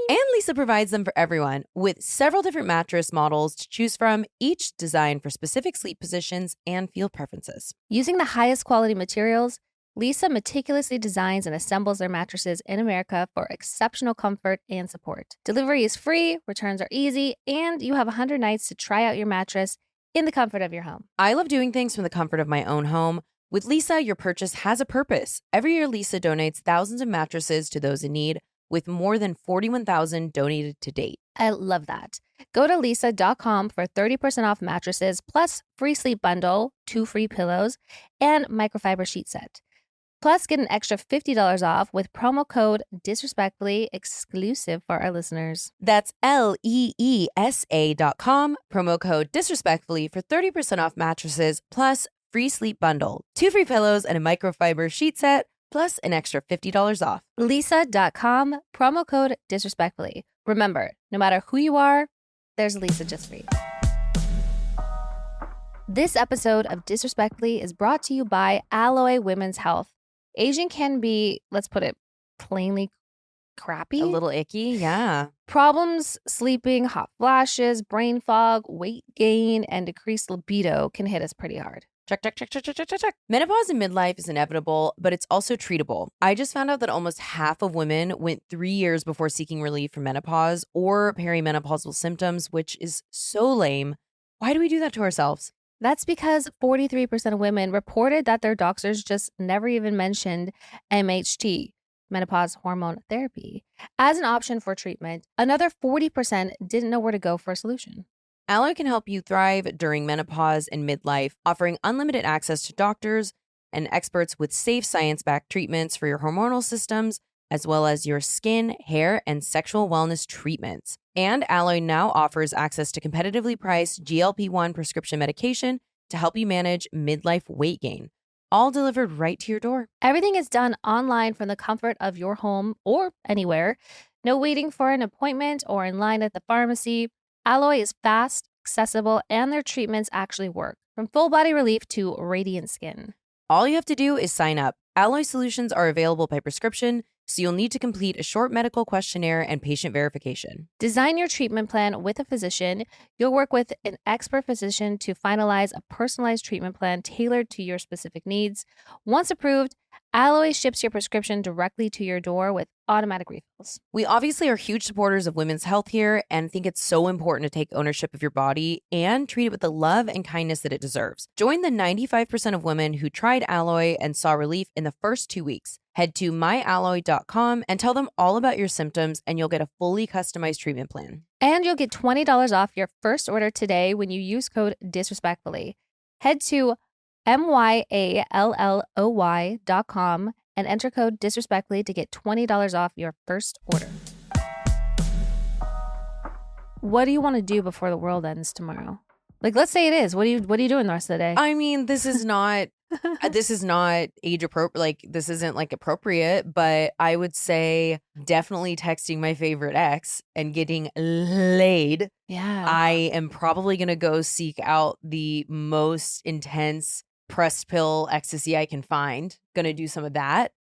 And Leesa provides them for everyone with several different mattress models to choose from, each designed for specific sleep positions and field preferences. Using the highest quality materials, Leesa meticulously designs and assembles their mattresses in America for exceptional comfort and support. Delivery is free, returns are easy, and you have 100 nights to try out your mattress in the comfort of your home. I love doing things from the comfort of my own home. With Leesa, your purchase has a purpose. Every year, Leesa donates thousands of mattresses to those in need, with more than 41,000 donated to date. I love that. Go to Leesa.com for 30% off mattresses, plus free sleep bundle, 2 free pillows, and microfiber sheet set. Plus, get an extra $50 off with promo code disrespectfully, exclusive for our listeners. That's LEESA.com, promo code disrespectfully for 30% off mattresses, plus free sleep bundle, 2 free pillows, and a microfiber sheet set, plus an extra $50 off. Leesa.com, promo code disrespectfully. Remember, no matter who you are, there's Leesa just for you. This episode of Disrespectfully is brought to you by Alloy Women's Health. Aging can be, let's put it plainly, crappy. A little icky, yeah. Problems sleeping, hot flashes, brain fog, weight gain, and decreased libido can hit us pretty hard. Check. Menopause in midlife is inevitable, but it's also treatable. I just found out that almost half of women went 3 years before seeking relief from menopause or perimenopausal symptoms, which is so lame. Why do we do that to ourselves? That's because 43% of women reported that their doctors just never even mentioned MHT, menopause hormone therapy, as an option for treatment. Another 40% didn't know where to go for a solution. Alloy can help you thrive during menopause and midlife, offering unlimited access to doctors and experts with safe science-backed treatments for your hormonal systems, as well as your skin, hair, and sexual wellness treatments. And Alloy now offers access to competitively priced GLP-1 prescription medication to help you manage midlife weight gain, all delivered right to your door. Everything is done online from the comfort of your home or anywhere. No waiting for an appointment or in line at the pharmacy. Alloy is fast, accessible, and their treatments actually work, from full body relief to radiant skin. All you have to do is sign up. Alloy solutions are available by prescription, so you'll need to complete a short medical questionnaire and patient verification. Design your treatment plan with a physician. You'll work with an expert physician to finalize a personalized treatment plan tailored to your specific needs. Once approved, Alloy ships your prescription directly to your door with automatic refills. We obviously are huge supporters of women's health here and think it's so important to take ownership of your body and treat it with the love and kindness that it deserves. Join the 95% of women who tried Alloy and saw relief in the first 2 weeks. Head to myalloy.com and tell them all about your symptoms, and you'll get a fully customized treatment plan. And you'll get $20 off your first order today when you use code disrespectfully. Head to myalloy.com and enter code disrespectfully to get $20 off your first order. What do you want to do before the world ends tomorrow? Like, let's say it is. What are you doing the rest of the day? I mean, this is not age appropriate. Like, this isn't like appropriate, but I would say definitely texting my favorite ex and getting laid. Yeah. I am probably going to go seek out the most intense pressed pill ecstasy I can find. Going to do some of that.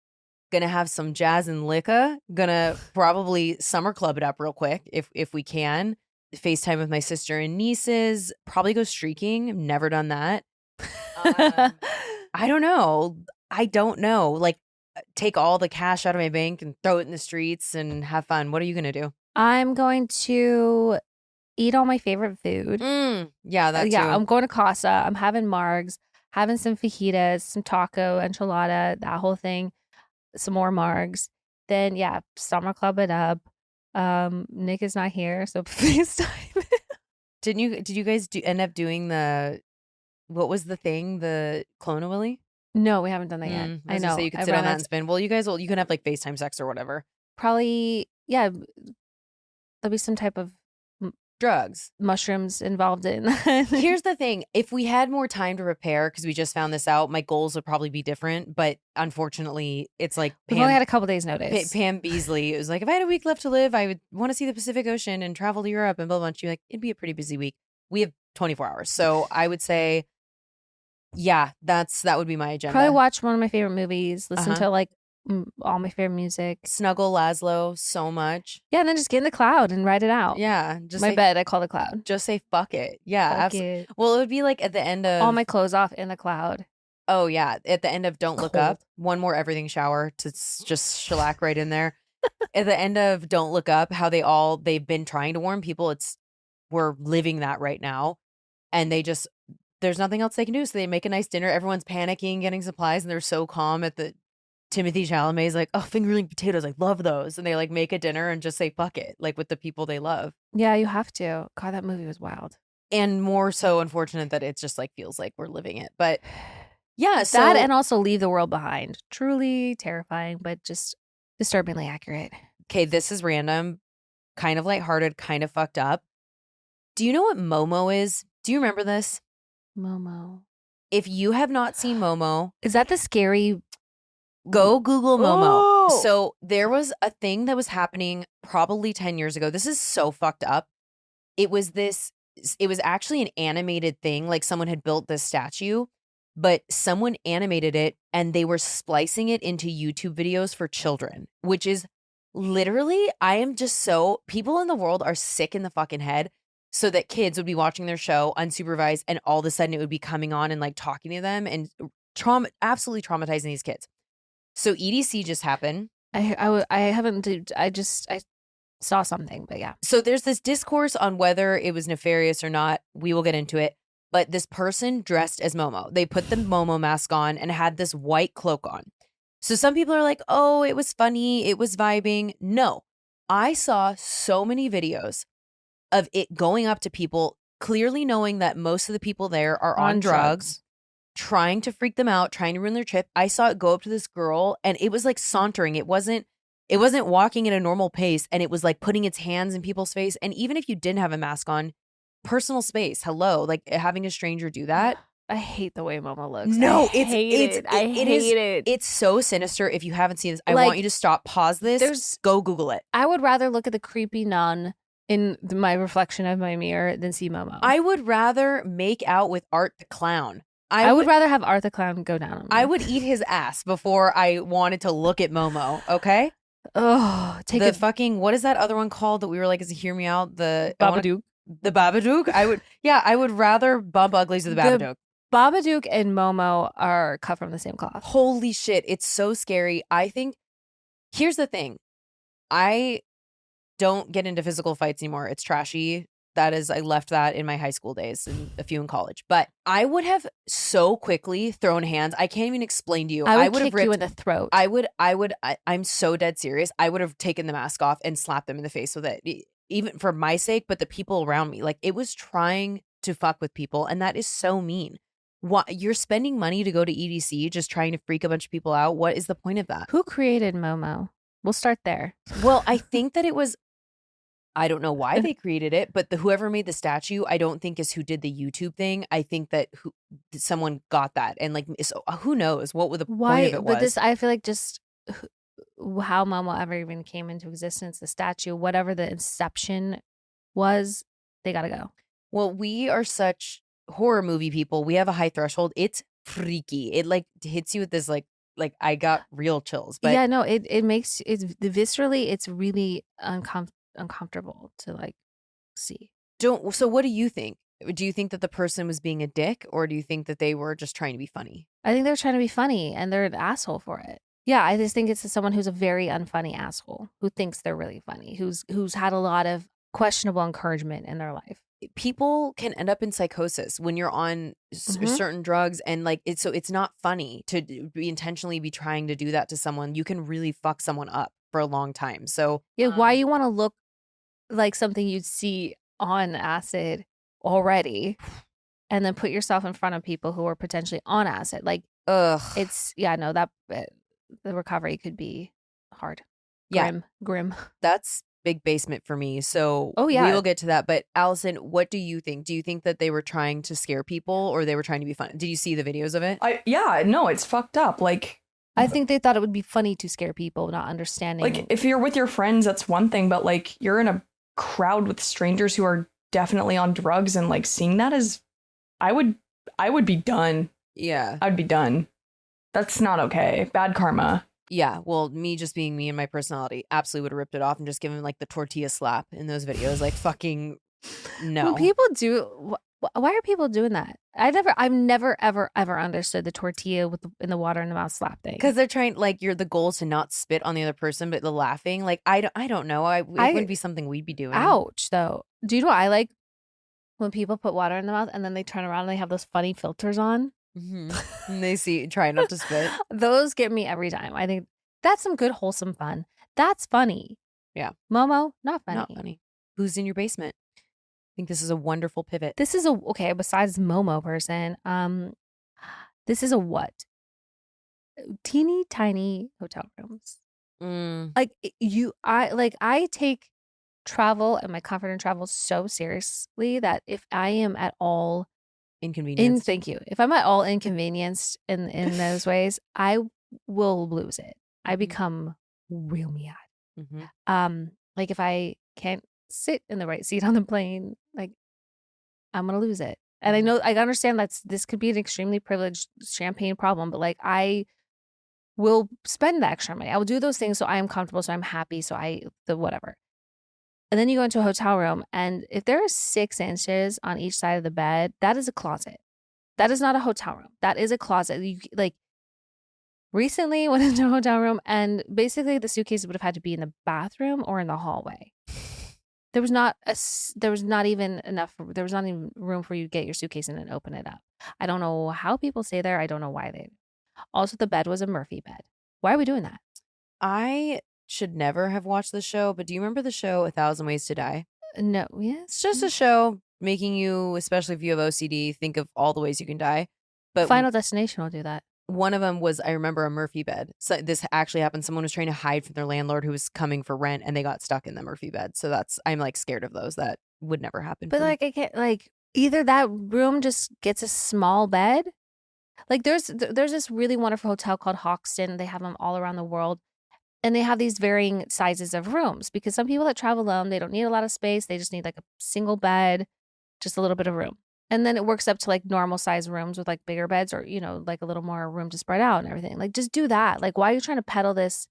Going to have some jazz and liquor. Going to probably summer club it up real quick if we can. FaceTime with my sister and nieces. Probably go streaking. Never done that. I don't know. Like, take all the cash out of my bank and throw it in the streets and have fun. What are you going to do? I'm going to eat all my favorite food. Yeah, that too. Yeah, I'm going to Casa. I'm having margs, having some fajitas, some taco, enchilada, that whole thing, some more margs. Then, yeah, summer club it up. Nick is not here, so FaceTime. Did you guys end up doing what was the thing? The Clone Willy? No, we haven't done that yet. I know. So you could sit on that and spin. Well, you can have like FaceTime sex or whatever. Probably, yeah. There'll be some type of drugs, mushrooms involved in. Here's the thing. If we had more time to prepare, because we just found this out, my goals would probably be different. But unfortunately, it's like we've only had a couple days notice. Pam Beasley, it was like, if I had a week left to live, I would want to see the Pacific Ocean and travel to Europe and blah, blah, blah. She's like, it'd be a pretty busy week. We have 24 hours. So I would say, yeah, that would be my agenda. Probably watch one of my favorite movies, listen to like all my favorite music. Snuggle Laszlo so much. Yeah, and then just get in the cloud and ride it out. Yeah. Just my bed, I call the cloud. Just say fuck it. Yeah, absolutely. Well, it would be like at the end of all my clothes off in the cloud. Oh, yeah. At the end of Don't Look Up, one more everything shower to just shellac right in there. At the end of Don't Look Up, how they've been trying to warn people. We're living that right now. And there's nothing else they can do. So they make a nice dinner. Everyone's panicking, getting supplies, and they're so calm at the Timothy Chalamet's like, oh, fingerling potatoes. I love those. And they like make a dinner and just say, fuck it, like with the people they love. Yeah, you have to. God, that movie was wild. And more so unfortunate that it just like feels like we're living it. But yeah, so that and also leave the world behind. Truly terrifying, but just disturbingly accurate. Okay, this is random, kind of lighthearted, kind of fucked up. Do you know what Momo is? Do you remember this? Momo. If you have not seen Momo, is that the scary? Go Google Momo. Oh. So there was a thing that was happening probably 10 years ago. This is so fucked up. It was actually an animated thing. Like someone had built this statue, but someone animated it and they were splicing it into YouTube videos for children, which is literally, people in the world are sick in the fucking head. So that kids would be watching their show unsupervised and all of a sudden it would be coming on and like talking to them and absolutely traumatizing these kids. So EDC just happened. I saw something, but yeah. So there's this discourse on whether it was nefarious or not. We will get into it. But this person dressed as Momo. They put the Momo mask on and had this white cloak on. So some people are like, oh, it was funny. It was vibing. No, I saw so many videos of it going up to people, clearly knowing that most of the people there are on drugs, trying to freak them out, trying to ruin their trip. I saw it go up to this girl and it was like sauntering. It wasn't walking at a normal pace, and it was like putting its hands in people's face. And even if you didn't have a mask on, personal space, hello, like having a stranger do that. I hate the way Momo looks. No, I hate it. It's so sinister. If you haven't seen this, I want you to stop, pause this, go Google it. I would rather look at the creepy nun in my reflection of my mirror than see Momo. I would rather make out with Art the Clown. I would rather have Art the Clown go down on me. I would eat his ass before I wanted to look at Momo, okay? Oh, fucking, what is that other one called that we were like, is it Hear Me Out? The Babadook. The Babadook? I would rather bump uglies with the Babadook. Babadook and Momo are cut from the same cloth. Holy shit, it's so scary. I think, here's the thing. I don't get into physical fights anymore. It's trashy. I left that in my high school days and a few in college. But I would have so quickly thrown hands. I can't even explain to you. I would kick you in the throat. I'm so dead serious. I would have taken the mask off and slapped them in the face with it, even for my sake, but the people around me. Like, it was trying to fuck with people, and that is so mean. What, you're spending money to go to EDC just trying to freak a bunch of people out? What is the point of that? Who created Momo? We'll start there. Well, I think that it was, I don't know why they created it, but whoever made the statue, I don't think is who did the YouTube thing. I think that someone got that and like, so who knows what the point of it was. But this, I feel like just how Momo ever even came into existence, the statue, whatever the inception was, they gotta go. Well, we are such horror movie people. We have a high threshold. It's freaky. It like hits you with this like I got real chills. But yeah, no, it makes viscerally, it's really uncomfortable to like see. So what do you think? Do you think that the person was being a dick, or do you think that they were just trying to be funny? I think they're trying to be funny and they're an asshole for it. Yeah, I just think it's someone who's a very unfunny asshole who thinks they're really funny, who's had a lot of questionable encouragement in their life. People can end up in psychosis when you're on certain drugs, and like it's not funny to intentionally be trying to do that to someone. You can really fuck someone up for a long time. So yeah, why you want to look like something you'd see on acid already and then put yourself in front of people who are potentially on acid? Like, it's that the recovery could be hard. Grim. That's big basement for me. So we will get to that. But Allison, what do you think? Do you think that they were trying to scare people or they were trying to be fun? Did you see the videos of it? No, it's fucked up. Like, I think they thought it would be funny to scare people, not understanding. Like, if you're with your friends, that's one thing, but like you're in a crowd with strangers who are definitely on drugs, and like seeing that is, I would be done. Yeah. I'd be done. That's not okay. Bad karma. Yeah, well, me just being me and my personality absolutely would have ripped it off and just given like the tortilla slap in those videos. Like, fucking no. When people do, why are people doing that? I've never ever understood the tortilla in the water in the mouth slap thing. Because they're trying, like, the goal is to not spit on the other person, but the laughing, like, I don't know. It wouldn't be something we'd be doing. Ouch, though. Do you know what I like? When people put water in the mouth and then they turn around and they have those funny filters on. Mm-hmm. And they try not to spit. Those get me every time. I think that's some good wholesome fun. That's funny. Yeah. Momo, not funny. Not funny. Who's in your basement? I think this is a wonderful pivot. This is okay, besides Momo person, this is a what? Teeny tiny hotel rooms. Like I take travel and my comfort in travel so seriously that if I am at all inconvenienced, thank you. If I'm at all inconvenienced in those ways, I will lose it. I become real mad. Mm-hmm. Like if I can't sit in the right seat on the plane, like I'm gonna lose it. And I understand this could be an extremely privileged champagne problem, but like I will spend the extra money. I will do those things so I am comfortable, so I'm happy, so whatever. And then you go into a hotel room, and if there are 6 inches on each side of the bed, that is a closet. That is not a hotel room. That is a closet. You like recently went into a hotel room, and basically the suitcases would have had to be in the bathroom or in the hallway. There was not even room for you to get your suitcase in and open it up. I don't know how people stay there. I don't know why they. Also, the bed was a Murphy bed. Why are we doing that? I should never have watched the show, but do you remember the show 1,000 Ways to Die? No, yes. It's just a show making you, especially if you have OCD, think of all the ways you can die. But Final Destination will do that. One of them was, I remember, a Murphy bed. So this actually happened. Someone was trying to hide from their landlord who was coming for rent, and they got stuck in the Murphy bed. So I'm like scared of those. That would never happen. But like, I can't, like, either that room just gets a small bed. Like there's this really wonderful hotel called Hoxton. They have them all around the world. And they have these varying sizes of rooms because some people that travel alone, they don't need a lot of space. They just need like a single bed, just a little bit of room. And then it works up to like normal size rooms with like bigger beds or, like a little more room to spread out and everything. Like just do that. Like why are you trying to peddle this?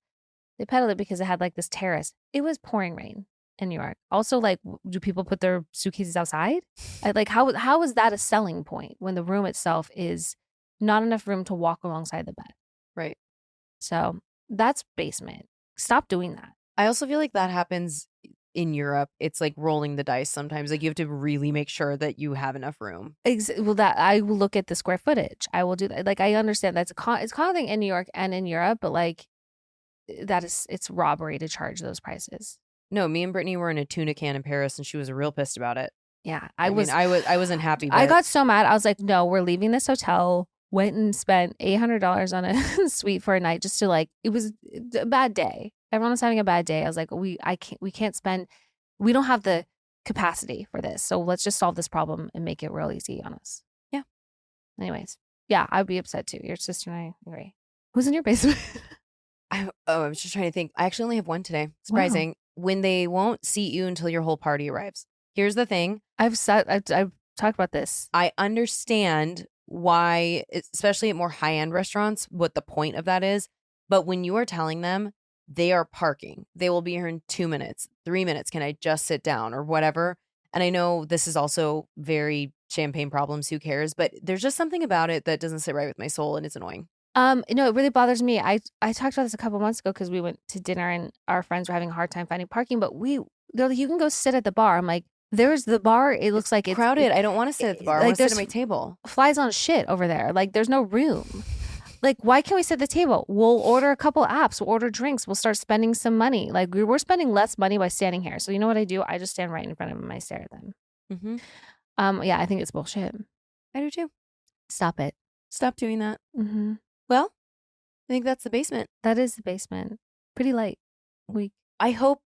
They peddled it because it had like this terrace. It was pouring rain in New York. Also, like, do people put their suitcases outside? How is that a selling point when the room itself is not enough room to walk alongside the bed? Right. So that's basement. Stop doing that. I also feel like that happens in Europe. It's like rolling the dice sometimes. Like you have to really make sure that you have enough room. Well, that I will look at the square footage. I will do that. Like I understand it's a common thing in New York and in Europe, but like it's robbery to charge those prices. No, me and Brittany were in a tuna can in Paris, and she was real pissed about it. Yeah, I wasn't happy. But I got so mad. I was like, no, we're leaving this hotel. Went and spent $800 on a suite for a night just to like, it was a bad day. Everyone was having a bad day. I was like, we don't have the capacity for this. So let's just solve this problem and make it real easy on us. Yeah. Anyways, yeah, I'd be upset too. Your sister and I agree. Who's in your basement? I was just trying to think. I actually only have one today. Surprising. Wow. When they won't seat you until your whole party arrives. Here's the thing. I've talked about this. I understand why, especially at more high-end restaurants, what the point of that is. But when you are telling them they are parking, they will be here in 2 minutes, 3 minutes. Can I just sit down or whatever? And I know this is also very champagne problems. Who cares? But there's just something about it that doesn't sit right with my soul, and it's annoying. It really bothers me. I talked about this a couple months ago because we went to dinner and our friends were having a hard time finding parking. But they're like, you can go sit at the bar. I'm like, there's the bar. It looks like it's crowded. I don't want to sit at the bar. I want to sit at my table. Flies on shit over there. Like there's no room. Like, why can't we sit at the table? We'll order a couple apps. We'll order drinks. We'll start spending some money. Like we're spending less money by standing here. So you know what I do? I just stand right in front of them and I stare at them. Mm-hmm. Yeah, I think it's bullshit. I do too. Stop it. Stop doing that. Mm-hmm. Well, I think that's the basement. That is the basement. Pretty light week. I hope.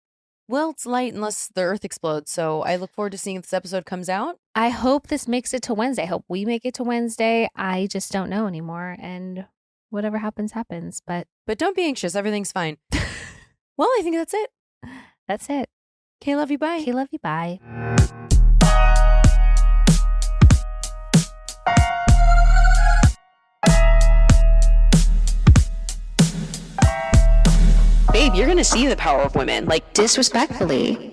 Well, it's light unless the earth explodes. So I look forward to seeing if this episode comes out. I hope this makes it to Wednesday. I hope we make it to Wednesday. I just don't know anymore. And whatever happens, happens. But don't be anxious. Everything's fine. Well, I think that's it. That's it. Okay, love you. Bye. Okay, love you. Bye. Babe, you're going to see the power of women. Like, disrespectfully.